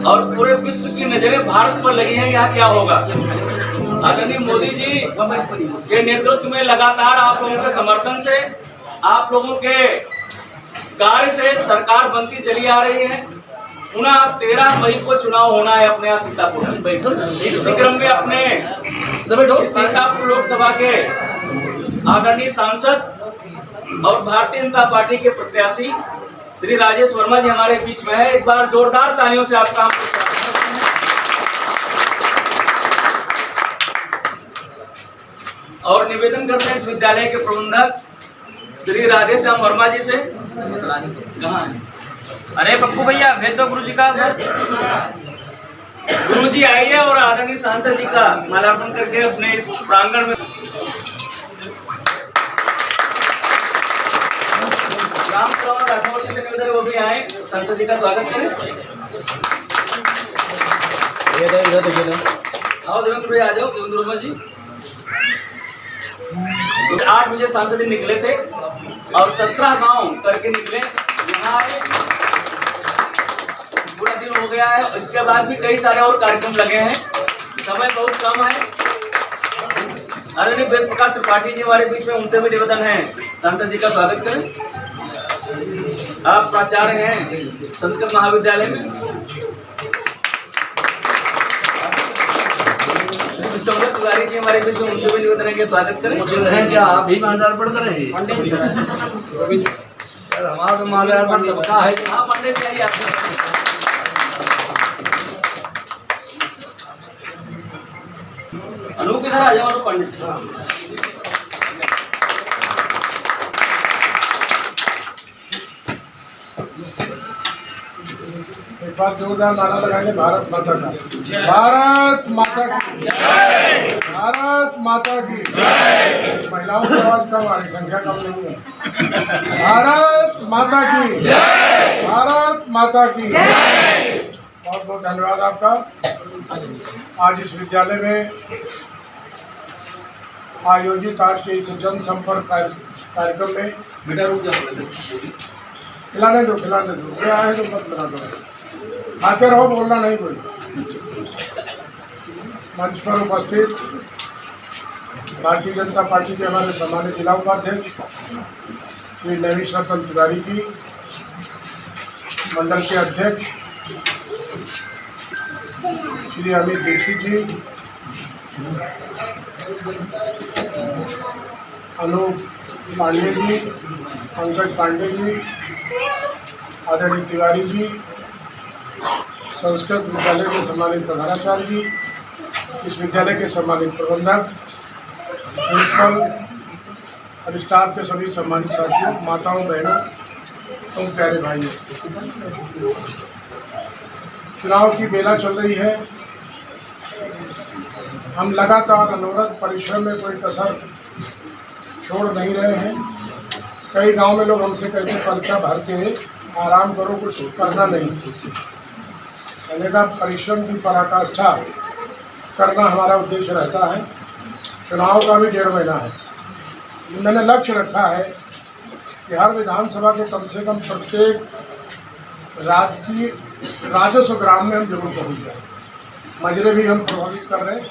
और पूरे विश्व की नजरें भारत पर लगी हैं। यहाँ क्या होगा? आदरणीय मोदी जी के नेतृत्व में लगातार आप लोगों के समर्थन से, आप लोगों के कार्य से सरकार बनती चली आ रही है। पुनः 13 मई को चुनाव होना है अपने यहाँ सीतापुर में। इसी क्रम में अपने सीतापुर लोकसभा के आदरणीय सांसद और भारतीय जनता पार्टी के प्रत्याशी श्री राजेश वर्मा जी हमारे बीच में है। एक बार जोरदार तालियों से आपका और निवेदन करते हैं इस विद्यालय के प्रबंधक श्री राधेश्याम वर्मा जी से। कहाँ है? अरे पप्पू भैया भेज दो गुरु जी का। गुरु जी आइए और आदरणीय सांसद जी का माल्यार्पण करके अपने इस प्रांगण में राम राठौर जी से निवेदन वो भी आए, सांसद जी का स्वागत करें। आओ देवेंद्र भैया, आ जाओ। देवेंद्र वर्मा जी 8 बजे सांसद जी निकले थे और 17 गांव करके निकले, यहाँ आए। पूरा दिन हो गया है। इसके बाद भी कई सारे और कार्यक्रम लगे हैं, समय बहुत कम है। आदरणीय वेद प्रकाश त्रिपाठी जी हमारे बीच में, उनसे भी निवेदन है, सांसद जी का स्वागत करें। आप प्राचार्य हैं संस्कृत महाविद्यालय में। विश्वनाथ तिवारी जी हमारे बीच में, उनसे भी निवेदन है कि स्वागत करें। है क्या आप भी माल्यार्पण करेंगे? हमारा तो माल्यार्पण कब का है? हाँ पंडित जी आइए आपसे। अनूप इधर आ जाओ। पंडित जी एक बार जोरदार नारा लगाएंगे, भारत माता का, भारत माता की, भारत माता की। महिलाओं की आवाज कम आ रही, संख्या कम नहीं है। भारत माता की, भारत माता की। बहुत बहुत धन्यवाद आपका। आज इस विद्यालय में आयोजित आज के इस जनसंपर्क कार्यक्रम में बेटा रुक जाओ, खिलाने दो क्या है तो मत बना दो, खाते रहो, बोलना नहीं कोई। मंच पर उपस्थित भारतीय जनता पार्टी के हमारे सम्मानित जिला उपाध्यक्ष श्री नवीश रतन तिवारी जी, मंडल के अध्यक्ष श्री अमित दीक्षित जी, अनूप पांडे जी, पंकज पांडे जी, आदरणीय तिवारी जी, संस्कृत विद्यालय के सम्मानित प्रधानाचार्य जी, इस विद्यालय के सम्मानित प्रबंधक, प्रिंसिपल और स्टाफ के सभी सम्मानित साथियों, माताओं, बहनों और प्यारे भाइयों। चुनाव की बेला चल रही है। हम लगातार अनवरत परिश्रम में कोई कसर छोड़ नहीं रहे हैं। कई गांव में लोग हमसे कहते हैं पर्चा भर के आराम करो, कुछ करना नहीं। कहने का परिश्रम की पराकाष्ठा करना हमारा उद्देश्य रहता है। चुनाव का भी 1.5 महीना है। मैंने लक्ष्य रखा है कि हर विधानसभा के कम से कम प्रत्येक राजस्व ग्राम में हम जरूर पहुँच जाए। मजरे भी हम प्रभावित कर रहे हैं,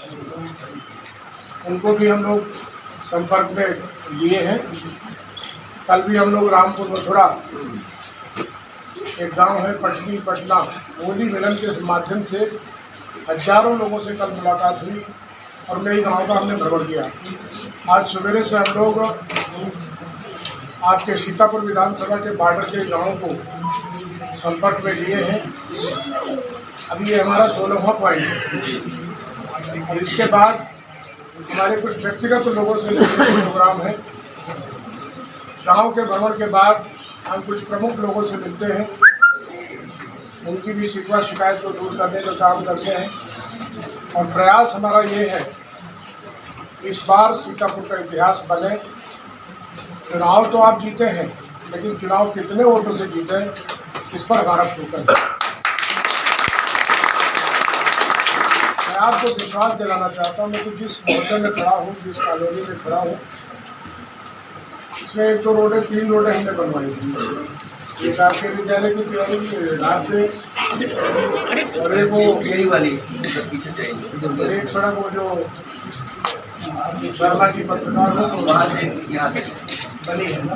उनको भी हम लोग संपर्क में लिए हैं। कल भी हम लोग रामपुर मथुरा, एक गांव है पटनी पटना, मोदी मिलन के माध्यम से हजारों लोगों से कल मुलाकात हुई और कई गाँव का हमने भ्रमण किया। आज सवेरे से हम लोग आपके सीतापुर विधानसभा के बॉर्डर के गाँव को संपर्क में लिए हैं। अभी ये हमारा 16वां पॉइंट है और इसके बाद हमारे कुछ व्यक्तिगत लोगों से प्रोग्राम है। गांव के भ्रमण के बाद हम कुछ प्रमुख लोगों से मिलते हैं, उनकी भी शिकवा शिकायत को दूर करने का काम करते हैं और प्रयास हमारा ये है इस बार सीतापुर का इतिहास बने। चुनाव तो आप जीते हैं, लेकिन चुनाव कितने वोटों से जीते हैं इस पर हमारा फोकस है। मैं आपको विश्वास दिलाना चाहता हूँ कि जिस मोहल्ले में खड़ा हूँ, जिस कॉलोनी में खड़ा हूँ, इसमें 1 तो रोडें 3 रोडें हमने बनवाई थी। एक आपके विद्यालय की तैयारी की, आपके और एक वो यही वाली पीछे से आई एक सड़क वो जो शर्मा की पत्रकार हो तो वहाँ से यहाँ से बनी है ना,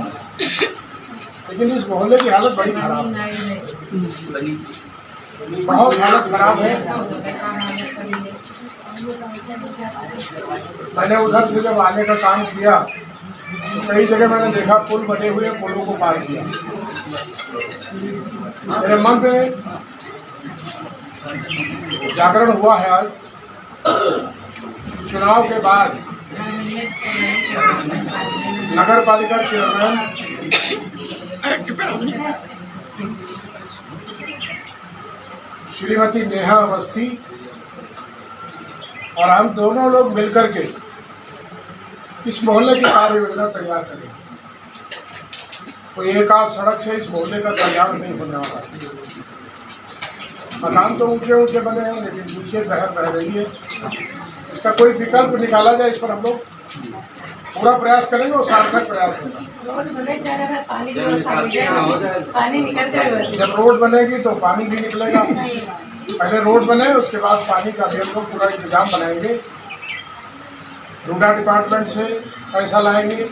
लेकिन इस मोहल्ले की हालत बड़ी खराब है, बनी बहुत हालत खराब है। मैंने उधर से जब आने का काम किया तो कई जगह मैंने देखा पुल बने हुए, पुलों को पार किया। मेरे मन में जागरण हुआ है आज, चुनाव के बाद नगर पालिका चेयरमैन श्रीमती नेहा अवस्थी और हम दोनों लोग मिलकर के इस मोहल्ले की कार्य योजना तैयार करें। कोई एक आध सड़क से इस मोहल्ले का तैयार नहीं होने वाला। मकान तो ऊंचे ऊंचे बने हैं लेकिन नीचे बहर बह रही है। इसका कोई विकल्प निकाला जाए, इस पर हम लोग पूरा प्रयास करेंगे और सार्थक प्रयास होगा। रोड बने जाएगा, पानी की व्यवस्था हो जाएगी, पानी निकल जाएगा। जब रोड बनेगी तो पानी भी निकलेगा। पहले रोड बने, उसके बाद पानी का भी हम लोग पूरा इंतजाम बनाएंगे। रूडा डिपार्टमेंट से पैसा लाएंगे,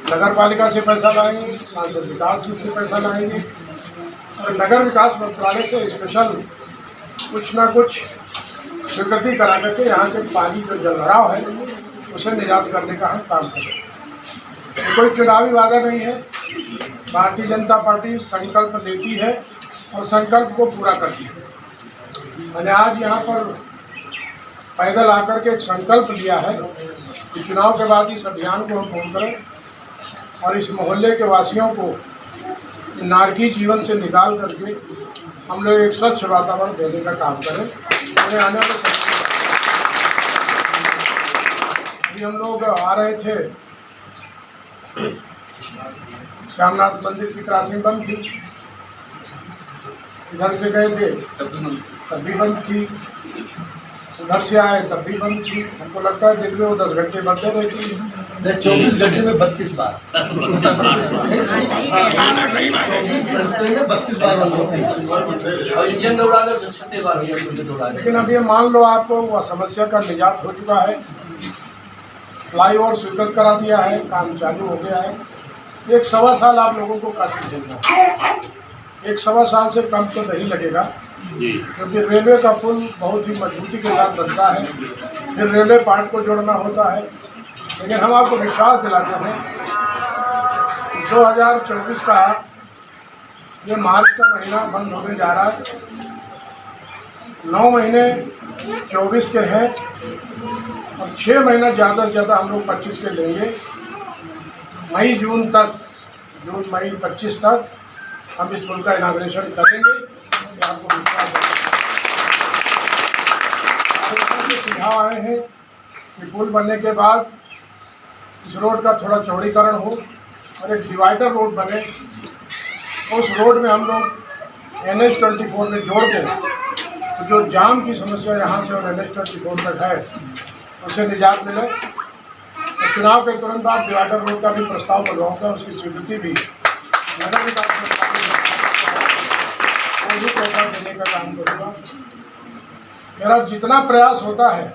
नगर पालिका से पैसा लाएंगे, सांसद विकास से पैसा लाएंगे और नगर विकास मंत्रालय से स्पेशल कुछ ना कुछ स्वीकृति करा करके यहाँ के पानी जो जलभराव है उसे निजात करने का हम काम करें। ये कोई चुनावी वादा नहीं है। भारतीय जनता पार्टी संकल्प लेती है और संकल्प को पूरा करती है। मैंने आज यहाँ पर पैदल आकर के एक संकल्प लिया है कि चुनाव के बाद इस अभियान को हम पूर्ण करें और इस मोहल्ले के वासियों को नारकी जीवन से निकाल करके हम लोग एक स्वच्छ वातावरण देने का काम करें। उन्हें आने वाले अभी हम लोग आ रहे थे, श्यामनाथ मंदिर की क्रॉसिंग बंद थी, इधर से गए थे तब भी बंद थी, उधर से आए तब भी बंद थी। हमको लगता है दिन में वो 10 घंटे बंद रहती है। 24 घंटे में 32 बार 32 बार बंद होती है और इंजन दौड़ा दो तो 36 बार इंजन दौड़ा। लेकिन अब ये मान लो आपको वह समस्या का निजात हो चुका है, फ्लाईओवर स्वीकृत करा दिया है, काम चालू हो गया है। 1-1.25 साल आप लोगों को कष्ट झेलना, 1-1.25 साल से कम तो नहीं लगेगा क्योंकि रेलवे का पुल बहुत ही मजबूती के साथ बनता है, फिर रेलवे पार्ट को जोड़ना होता है। लेकिन हम आपको विश्वास दिलाते हैं 2024 का ये मार्च का महीना बंद होने जा रहा है। 9 महीने 24 के हैं और 6 महीना ज़्यादा से ज़्यादा हम लोग 25 के लेंगे। मई जून तक, जून मई 25 तक हम इस पुल का इनाग्रेशन करेंगे। ये आपको विश्वास है। सुझाव आए हैं कि पुल बनने के बाद इस रोड का थोड़ा चौड़ीकरण हो और एक डिवाइडर रोड बने। उस रोड में हम लोग NH-24 में जोड़ दें तो जो जाम की समस्या यहाँ से और NH-24 तक है उसे निजात मिले। तो चुनाव के तुरंत बाद डिवाइडर रोड का भी प्रस्ताव बनवाऊंगा, उसकी स्वीकृति भी नगर विकास को भी पैसा देने का काम करूँगा। मेरा जितना प्रयास होता है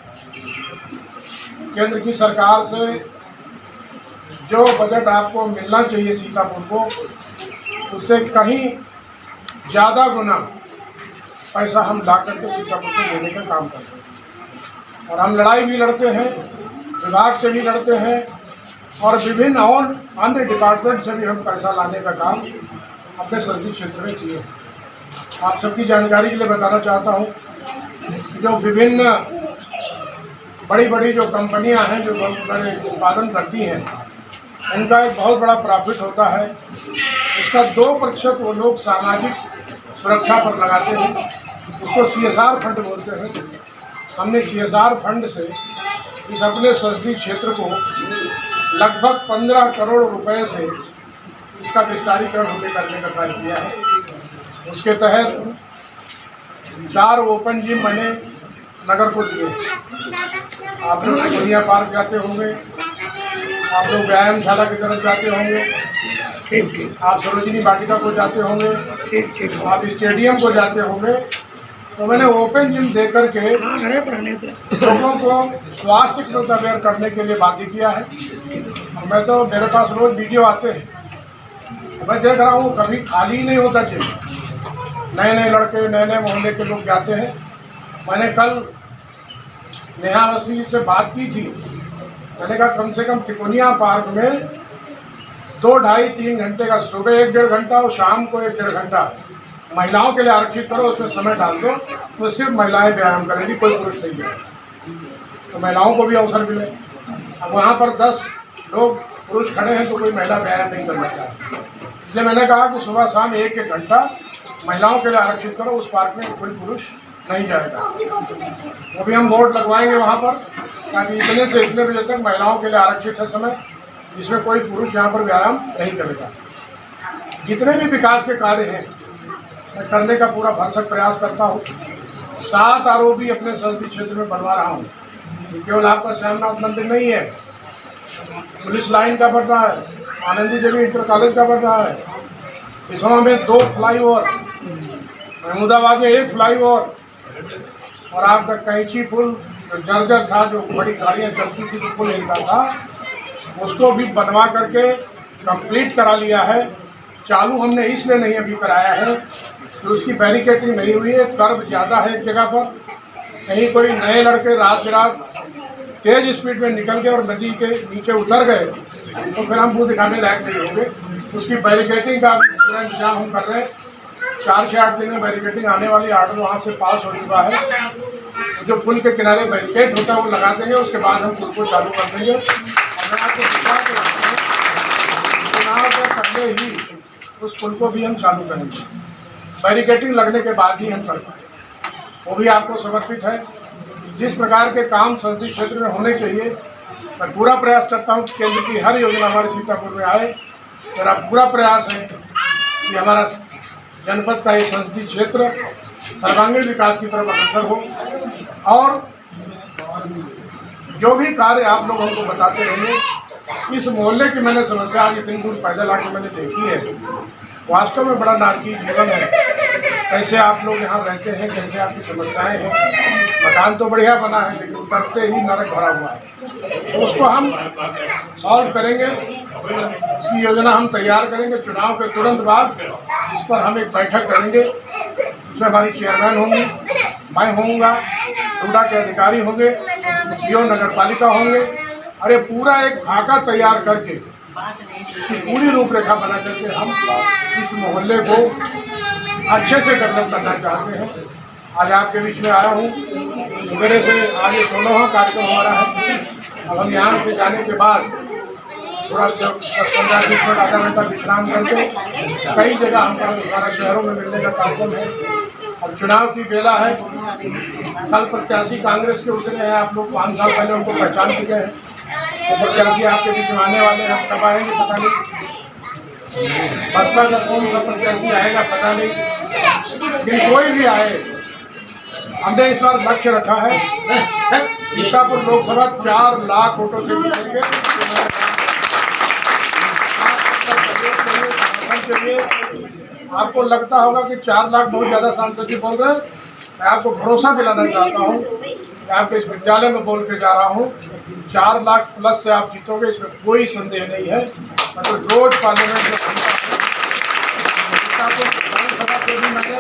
केंद्र की सरकार से जो बजट आपको मिलना चाहिए सीतापुर को, उससे कहीं ज़्यादा गुना पैसा हम ला करके सीतापुर को देने का काम करते हैं। और हम लड़ाई भी लड़ते हैं, विभाग से भी लड़ते हैं और विभिन्न और अन्य डिपार्टमेंट से भी हम पैसा लाने का काम अपने संसदीय क्षेत्र में किए। आप सबकी जानकारी के लिए बताना चाहता हूँ, जो विभिन्न बड़ी बड़ी जो कंपनियां हैं जो बहुत बड़े उत्पादन करती हैं, उनका एक बहुत बड़ा प्रॉफिट होता है। उसका 2% वो लोग सामाजिक सुरक्षा पर लगाते हैं, उसको CSR फंड बोलते हैं। हमने CSR फंड से इस अपने संसदीय क्षेत्र को लगभग 15 करोड़ रुपए से इसका विस्तारीकरण हमने करने का कार्य किया है। उसके तहत 4 ओपन जिम मैंने नगर को दिए। आप लोग दुनिया पार्क जाते होंगे, आप लोग व्यायामशाला की तरफ जाते होंगे, आप सरोजिनी वाटिका को जाते होंगे, आप स्टेडियम को जाते होंगे, तो मैंने ओपन जिम दे करके लोगों को स्वास्थ्य के प्रति अवेयर करने के लिए बातें किया है। और मैं तो मेरे पास रोज वीडियो आते हैं, मैं देख रहा हूँ कभी खाली नहीं होता जिम। नए नए लड़के, नए नए मोहल्ले के लोग जाते हैं। मैंने कल नेहा अवस्थी से बात की थी, मैंने कहा कम से कम तिकोनिया पार्क में 2-2.5-3 घंटे का सुबह 1-1.5 घंटा और शाम को 1-1.5 घंटा महिलाओं के लिए आरक्षित करो, उसमें समय डाल दो, तो सिर्फ महिलाएं व्यायाम करेंगी, कोई पुरुष नहीं जाएगा, तो महिलाओं को भी अवसर मिले। अब वहाँ पर 10 लोग पुरुष खड़े हैं तो कोई महिला व्यायाम नहीं करना चाहती, इसलिए मैंने कहा कि सुबह शाम 1-1 घंटा महिलाओं के लिए आरक्षित करो, उस पार्क में कोई पुरुष नहीं जाएगा। वो भी हम बोर्ड लगवाएंगे वहाँ पर, ताकि इतने से इतने बजे तक महिलाओं के लिए आरक्षित है समय, जिसमें कोई पुरुष यहाँ पर व्यायाम नहीं करेगा। जितने भी विकास के कार्य हैं मैं करने का पूरा भरसक प्रयास करता हूँ। 7 आरओबी अपने संसदीय क्षेत्र में बनवा रहा हूँ। केवल आपका श्यामनाथ मंदिर नहीं है, पुलिस लाइन का बन रहा है, आनंदी देवी इंटर कॉलेज का बन रहा है, इसमें में 2 फ्लाईओवर, महमूदाबाद में 1 फ्लाईओवर, और आपका कैंची पुल जर्जर था, जो बड़ी गाड़ियाँ चलती थी तो पुल हिलता था, उसको भी बनवा करके कंप्लीट करा लिया है। चालू हमने इसलिए नहीं अभी कराया है कि उसकी बैरिकेडिंग नहीं हुई है, कर्व ज़्यादा है एक जगह पर, कहीं कोई नए लड़के रात बिरात तेज़ स्पीड में निकल गए और नदी के नीचे उतर गए तो फिर हम मुँह दिखाने लायक नहीं होंगे। उसकी बैरिकेडिंग का पूरा इंतजाम हम कर रहे हैं। 4 से 8 दिन में बैरिकेडिंग आने वाली, ऑर्डर वहाँ से पास हो चुका है। जो पुल के किनारे बैरिकेड होता है वो लगा देंगे, उसके बाद हम पुल को चालू कर देंगे। और मैं आपको बता दें, चुनाव से पहले ही उस पुल को भी हम चालू करेंगे, बैरिकेडिंग लगने के बाद ही हम कर पाएंगे, वो भी आपको समर्पित है। जिस प्रकार के काम संसदीय क्षेत्र में होने चाहिए, मैं पूरा प्रयास करता हूँ कि केंद्र की हर योजना हमारे सीतापुर में आए। मेरा पूरा प्रयास है कि हमारा जनपद का ये संसदीय क्षेत्र सर्वांगीण विकास की तरफ अग्रसर हो। और जो भी कार्य आप लोग हमको बताते रहेंगे, इस मोहल्ले की मैंने समस्या आज इतनी दूर पैदल आके मैंने देखी है, वास्तव में बड़ा नारकीय जीवन है। कैसे आप लोग यहाँ रहते हैं, कैसे आपकी समस्याएं हैं। मकान तो बढ़िया बना है लेकिन उतरते ही नरक भरा हुआ है, तो उसको हम सॉल्व करेंगे। इसकी योजना हम तैयार करेंगे चुनाव के तुरंत बाद, जिस पर हम एक बैठक करेंगे। उसमें हमारी चेयरमैन होंगी, मैं होऊंगा, टूडा के अधिकारी होंगे, पीओ नगर पालिका होंगे। अरे पूरा एक खाका तैयार करके इसकी पूरी रूपरेखा बना करके हम इस मोहल्ले को अच्छे से डेवलप करना चाहते हैं। आज आपके बीच में आया हूँ, सुबह से आज ये 16वां कार्यक्रम हमारा है। अब हम यहाँ पे जाने के बाद थोड़ा 10-15 मिनट आधा घंटा विश्राम करके कई जगह हमारा शहरों में मिलने का कार्यक्रम है। और चुनाव की बेला है, कल प्रत्याशी कांग्रेस के उतरे हैं, आप लोग 5 साल पहले उनको पहचान चुके हैं। तो प्रत्याशी आपके बीच में आने वाले हैं, कब आएंगे पता नहीं, बसपा का कौन सा प्रत्याशी आएगा पता नहीं, लेकिन कोई भी आए, हमने इस बार लक्ष्य रखा है सीतापुर लोकसभा 4 लाख वोटों से जीतेंगे। आपको लगता होगा कि 4 लाख बहुत ज़्यादा सांसद जी बोल रहे हैं, मैं आपको भरोसा दिलाना चाहता हूँ, मैं आपके इस विद्यालय में बोल के जा रहा हूँ, 4 लाख प्लस से आप जीतोगे, इसमें कोई संदेह नहीं है। मतलब रोज पार्लियामेंट में विधानसभा के भी मैंने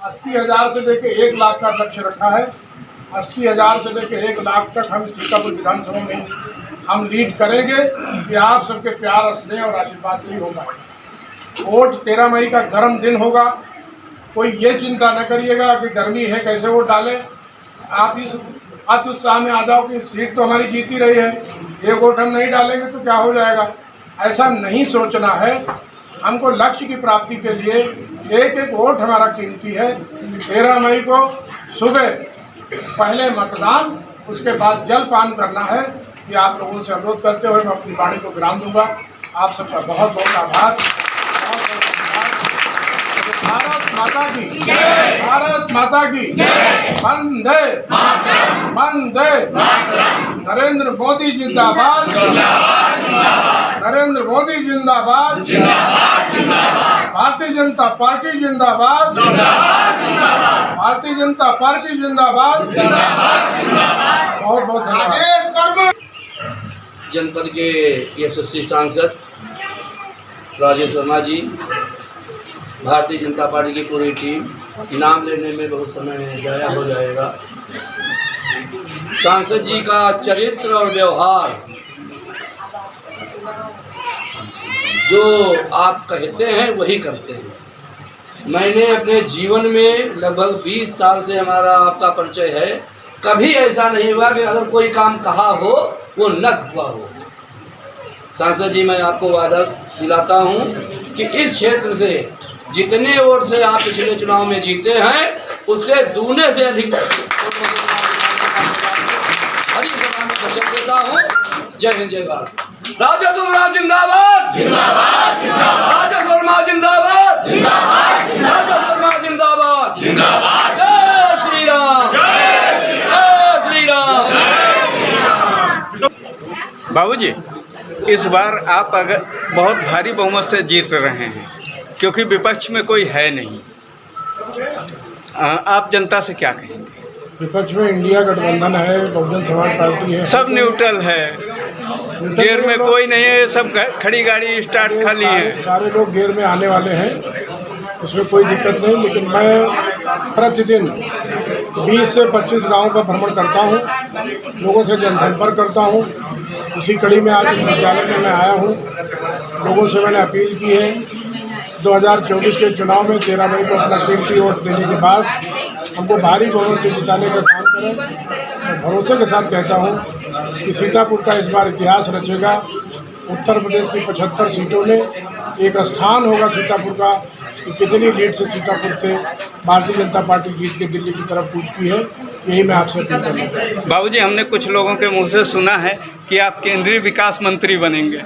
80,000 से लेके 1 लाख का लक्ष्य रखा है। 80,000 से लेके 1 लाख तक हम सीतापुर विधानसभा में हम लीड करेंगे कि आप सबके प्यार, स्नेह और आशीर्वाद से ही होगा। वोट 13 मई का गर्म दिन होगा, कोई ये चिंता न करिएगा कि गर्मी है कैसे वोट डालें। आप इस अति उत्साह में आ जाओ कि सीट तो हमारी जीती रही है, ये वोट हम नहीं डालेंगे तो क्या हो जाएगा, ऐसा नहीं सोचना है। हमको लक्ष्य की प्राप्ति के लिए एक एक वोट हमारा कीमती है। 13 मई को सुबह पहले मतदान, उसके बाद जलपान करना है। ये आप लोगों से अनुरोध करते हुए मैं अपनी वाणी को विराम दूंगा। आप सबका बहुत बहुत आभार। भारत माता की, भारत माता की, वंदे वंदे। नरेंद्र मोदी जिंदाबाद, नरेंद्र मोदी जिंदाबाद, भारतीय जनता पार्टी जिंदाबाद, भारतीय जनता पार्टी जिंदाबाद। बहुत बहुत धन्यवाद। जनपद के यशस्वी सांसद राजेश वर्मा जी, भारतीय जनता पार्टी की पूरी टीम, नाम लेने में बहुत समय जाया हो जाएगा। सांसद जी का चरित्र और व्यवहार जो आप कहते हैं वही करते हैं। मैंने अपने जीवन में लगभग 20 साल से हमारा आपका परिचय है, कभी ऐसा नहीं हुआ कि अगर कोई काम कहा हो वो न हुआ हो। सांसद जी, मैं आपको वादा दिलाता हूं कि इस क्षेत्र से जितने वोट से आप पिछले चुनाव में जीते हैं उससे दूने से अधिक हरी सभा में वचन देता हूं। जय हिंद, जय भारत। राजेश वर्मा जिंदाबाद, राजेश वर्मा जिंदाबाद, राजेश वर्मा जिंदाबाद, जय श्री राम, जय श्री राम। बाबूजी, इस बार आप अगर बहुत भारी बहुमत से जीत रहे हैं क्योंकि विपक्ष में कोई है नहीं, आप जनता से क्या कहेंगे? विपक्ष में इंडिया गठबंधन है, बहुजन समाज पार्टी है, सब न्यूट्रल है, गेर में कोई नहीं है, सब खड़ी गाड़ी स्टार्ट खाली है। सारे लोग गेर में आने वाले हैं, उसमें कोई दिक्कत नहीं। लेकिन मैं प्रतिदिन 20 से 25 गाँव का भ्रमण करता हूँ, लोगों से जनसंपर्क करता हूँ। उसी कड़ी में आज इस विद्यालय में मैं आया हूँ। लोगों से मैंने अपील की है 2024 के चुनाव में 13 मई को अपना कीमती वोट देने के बाद हमको भारी बहुमत से जिताने का काम करें। मैं भरोसे के साथ कहता हूँ कि सीतापुर का इस बार इतिहास रचेगा। उत्तर प्रदेश की 75 सीटों में एक स्थान होगा सीतापुर का कि कितनी लीड से सीतापुर से भारतीय जनता पार्टी जीत के दिल्ली की तरफ कूदती है। यही मैं आपसे अपील करना चाहता हूँ। बाबूजी, हमने कुछ लोगों के मुंह से सुना है कि आप केंद्रीय विकास मंत्री बनेंगे।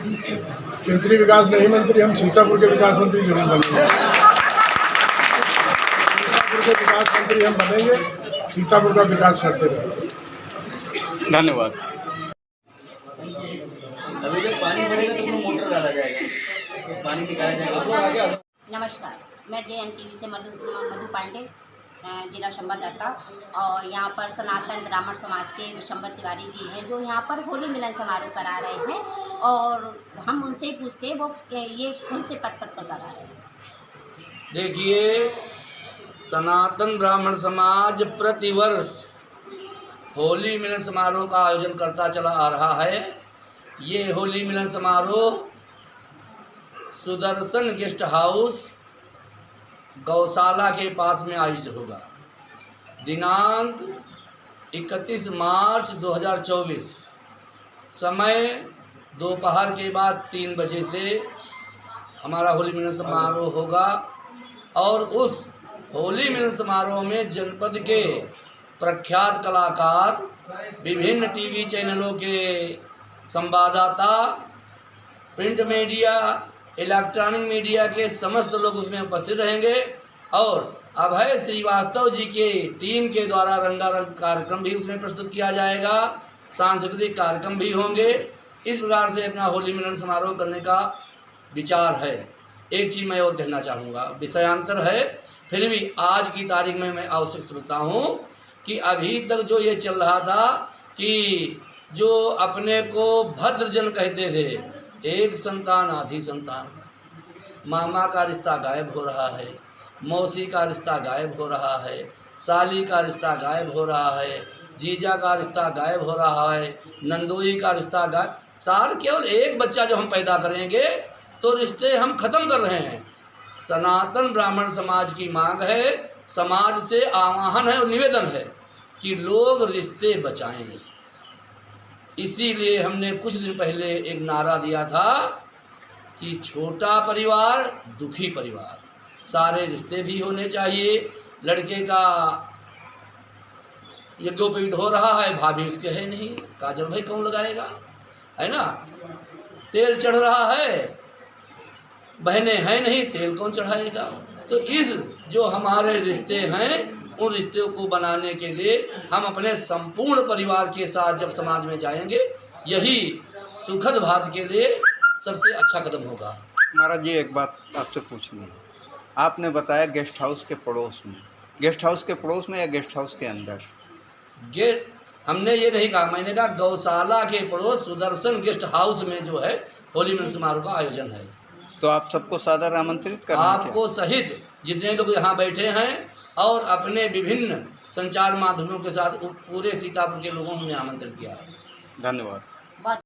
केंद्रीय विकास नहीं मंत्री, हम सीतापुर के विकास मंत्री जरूर बनेंगे। सीतापुर के विकास मंत्री हम बनेंगे, सीतापुर का विकास करते रहेंगे। धन्यवाद। अभी जब पानी भरेगा तो उसमें मोटर डाला जाएगा, तो पानी निकाला जाएगा। नमस्कार, मैं JNTV से मधु पांडे, जिला संवाददाता। और यहाँ पर सनातन ब्राह्मण समाज के विशंबर तिवारी जी हैं जो यहाँ पर होली मिलन समारोह करा रहे हैं, और हम उनसे पूछते हैं वो ये कौन से पद पर करा रहे हैं। देखिए, सनातन ब्राह्मण समाज प्रतिवर्ष होली मिलन समारोह का आयोजन करता चला आ रहा है। ये होली मिलन समारोह सुदर्शन गेस्ट हाउस गौशाला के पास में आयोजित होगा। दिनांक 31 मार्च 2024, समय दोपहर के बाद 3 बजे से हमारा होली मिलन समारोह होगा। और उस होली मिलन समारोह में जनपद के प्रख्यात कलाकार, विभिन्न टीवी चैनलों के संवाददाता, प्रिंट मीडिया, इलेक्ट्रॉनिक मीडिया के समस्त लोग उसमें उपस्थित रहेंगे। और अभय श्रीवास्तव जी के टीम के द्वारा रंगारंग कार्यक्रम भी उसमें प्रस्तुत किया जाएगा, सांस्कृतिक कार्यक्रम भी होंगे। इस प्रकार से अपना होली मिलन समारोह करने का विचार है। एक चीज़ मैं और कहना चाहूँगा, विषयांतर है, फिर भी आज की तारीख में मैं आवश्यक समझता हूँ कि अभी तक जो ये चल रहा था कि जो अपने को भद्रजन कहते थे, एक संतान आधी संतान, मामा का रिश्ता गायब हो रहा है, मौसी का रिश्ता गायब हो रहा है, साली का रिश्ता गायब हो रहा है, जीजा का रिश्ता गायब हो रहा है, नंदोई का रिश्ता गायब। सार केवल एक बच्चा जब हम पैदा करेंगे तो रिश्ते हम ख़त्म कर रहे हैं। सनातन ब्राह्मण समाज की मांग है, समाज से आह्वान है और निवेदन है कि लोग रिश्ते बचाएं। इसीलिए हमने कुछ दिन पहले एक नारा दिया था कि छोटा परिवार दुखी परिवार, सारे रिश्ते भी होने चाहिए। लड़के का यज्ञोपवीत हो रहा है, भाभी उसके है नहीं, काजल भाई कौन लगाएगा, है ना। तेल चढ़ रहा है, बहनें हैं नहीं, तेल कौन चढ़ाएगा। तो इस जो हमारे रिश्ते हैं उन रिश्तों को बनाने के लिए हम अपने संपूर्ण परिवार के साथ जब समाज में जाएंगे, यही सुखद भारत के लिए सबसे अच्छा कदम होगा। महाराज जी, एक बात आपसे पूछनी है। आपने बताया गेस्ट हाउस के पड़ोस में, गेस्ट हाउस के पड़ोस में या गेस्ट हाउस के अंदर? हमने ये नहीं कहा, मैंने कहा गौशाला के पड़ोस सुदर्शन गेस्ट हाउस में जो है होली मिलन समारोह का आयोजन है। तो आप सबको सादर आमंत्रित करें? आपको सहित जितने लोग यहाँ बैठे हैं और अपने विभिन्न संचार माध्यमों के साथ पूरे सीतापुर के लोगों ने आमंत्रित किया है। धन्यवाद।